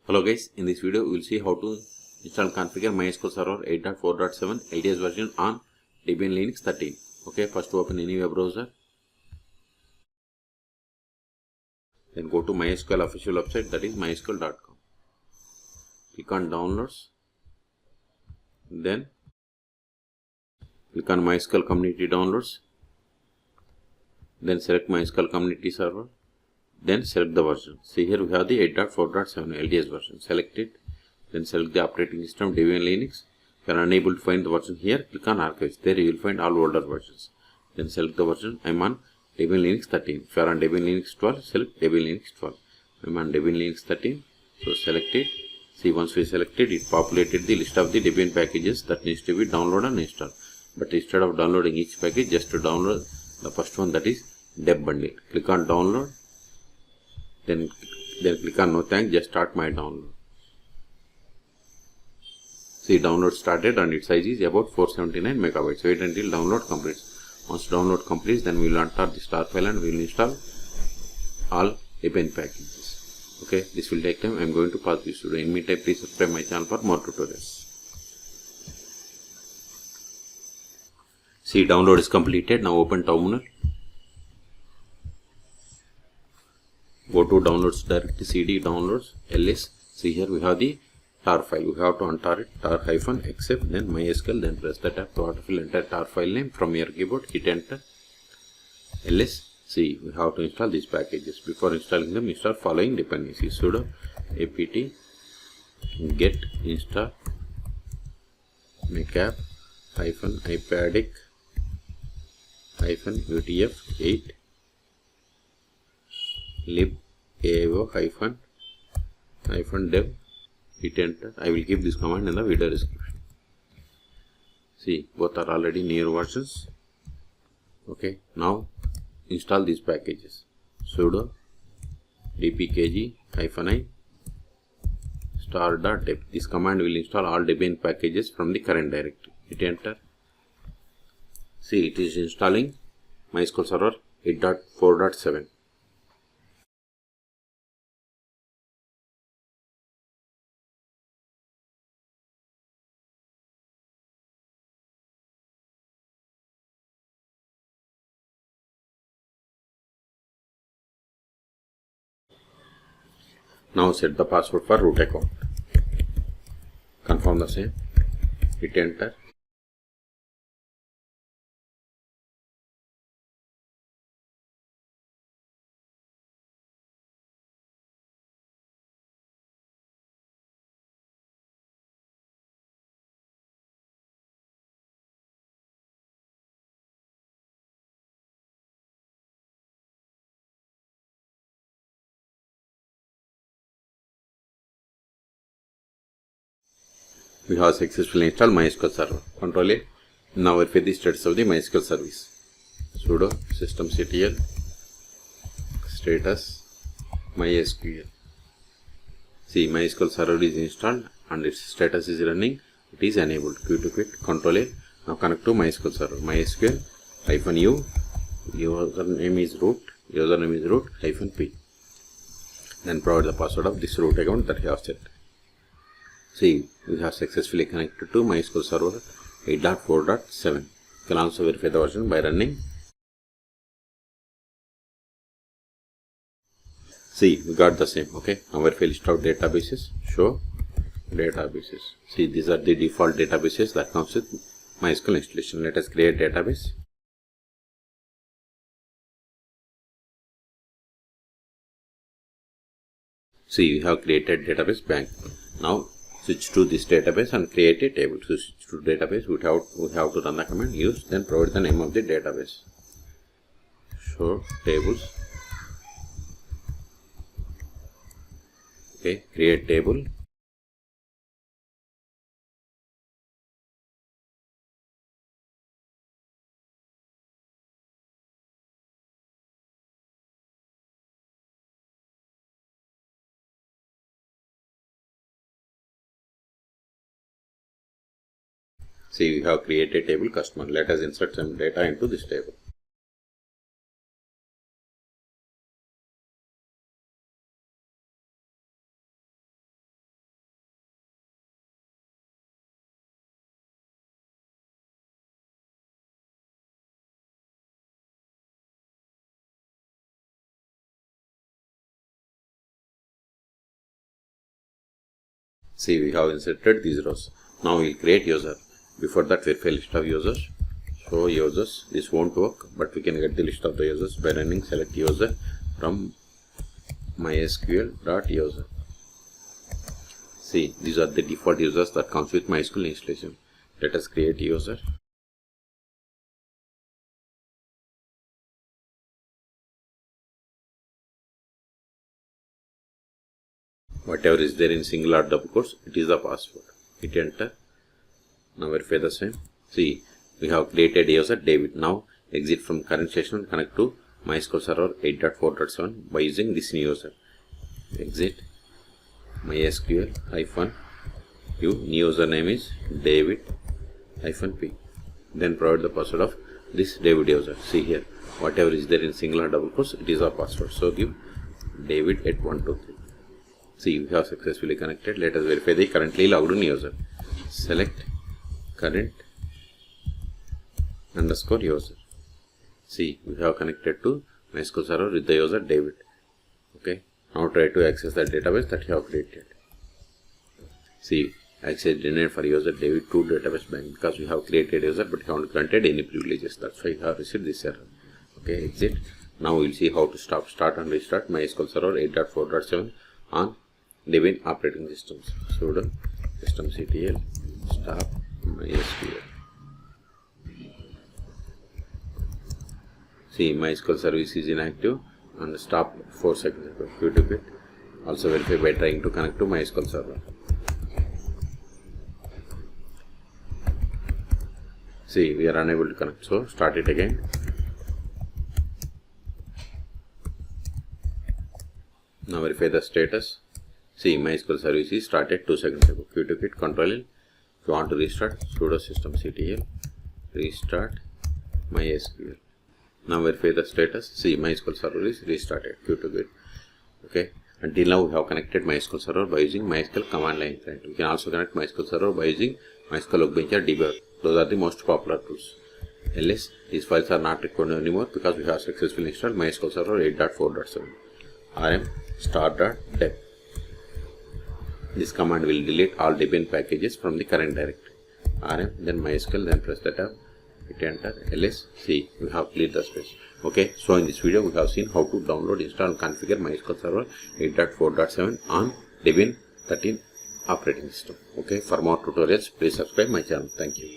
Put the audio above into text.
Hello guys, in this video we will see how to install and configure MySQL Server 8.4.7 LTS version on Debian Linux 13. Okay, first open any web browser. Then go to MySQL official website, that is mysql.com. Click on downloads. Then click on MySQL community downloads. Then select MySQL community server. Then select the version. See here we have the 8.4.7 LTS version. Select it. Then select the operating system Debian Linux. If you are unable to find the version here, click on archives. There you will find all older versions. Then select the version. I am on Debian Linux 13. If you are on Debian Linux 12, select Debian Linux 12. I am on Debian Linux 13. So select it. See, once we selected it, populated the list of the Debian packages that needs to be downloaded and installed. But instead of downloading each package, just to download the first one, that is Deb bundle. Click on download. Then click on no thanks, just start my download. See, download started and its size is about 479 megabytes. Wait until download completes. Once download completes, then we will enter the star file and we will install all Debian packages. Okay, this will take time. I am going to pause this video. In the meantime, please subscribe my channel for more tutorials. See, download is completed. Now open terminal. Go to downloads directly, cd downloads ls. See here we have the tar file. We have to untar it, tar-except, then MySQL, then press the tab to autofill enter tar file name from your keyboard, hit enter, ls. See, we have to install these packages. Before installing them, install following dependencies: sudo apt get install macap -ipadic -utf8 lib ao -dev, hit enter. I will give this command in the video description. See, both are already newer versions. Okay, now install these packages. Sudo dpkg -i star.deb. This command will install all Debian packages from the current directory. Hit enter. See, it is installing MySQL Server 8.4.7. Now set the password for root account. Confirm the same. Hit enter. We have successfully installed MySQL Server. Control A. Now verify the status of the MySQL service. Sudo systemctl status MySQL. See, MySQL Server is installed and its status is running. It is enabled. Q to quit. Control A. Now connect to MySQL Server. MySQL -u. Username is root -p. Then provide the password of this root account that you have set. See, we have successfully connected to MySQL Server 8.4.7. You can also verify the version by running. See, we got the same. Okay, now verify list of databases. Show databases. See, these are the default databases that comes with MySQL installation. Let us create database. See, we have created database bank. Now switch to this database and create a table. To switch to database, we have to run the command use, then provide the name of the database. Show tables. Okay, create table. See, we have created a table customer. Let us insert some data into this table. See, we have inserted these rows. Now we will create user. Before that, verify list of users. So users, this won't work, but we can get the list of the users by running select user from MySQL.user. See, these are the default users that comes with MySQL installation. Let us create user. Whatever is there in single or double quotes, it is the password. Hit enter. Now verify the same. See, we have created user David. Now exit from current session and connect to MySQL Server 8.4.7 by using this new user. Exit MySQL -u, new username is David -p. Then provide the password of this David user. See here, whatever is there in single or double quotes, it is our password. So give David 8.1.2.3. See, we have successfully connected. Let us verify the currently logged in user. Select current _ user. See, we have connected to MySQL Server with the user David. Okay. Now try to access the database that you have created. See, access denied for user David to database bank because we have created user but haven't granted any privileges. That's why we have received this error. Okay, exit. Now we will see how to start and restart MySQL Server 8.4.7 on Debian operating systems. Sudo systemctl stop MySQL. See, MySQL service is inactive and stop 4 seconds ago. Q2 also verify by trying to connect to MySQL server. See, we are unable to connect, so start it again. Now verify the status. See, MySQL service is started 2 seconds ago. Q2 Ctrl L. If you want to restart, sudo systemctl restart MySQL. Now verify the status. See, MySQL server is restarted. Q2 okay. Until now we have connected MySQL server by using MySQL command line client. We can also connect MySQL server by using MySQL Workbench or Debian. Those are the most popular tools. Else, these files are not required anymore because we have successfully installed MySQL Server 8.4.7. rm start.deb. This command will delete all Debian packages from the current directory. rm, then MySQL, then press the tab. Hit enter. ls. See, we have cleared the space. Okay, so in this video we have seen how to download, install and configure MySQL Server 8.4.7 on Debian 13 operating system. Okay, for more tutorials please subscribe my channel. Thank you.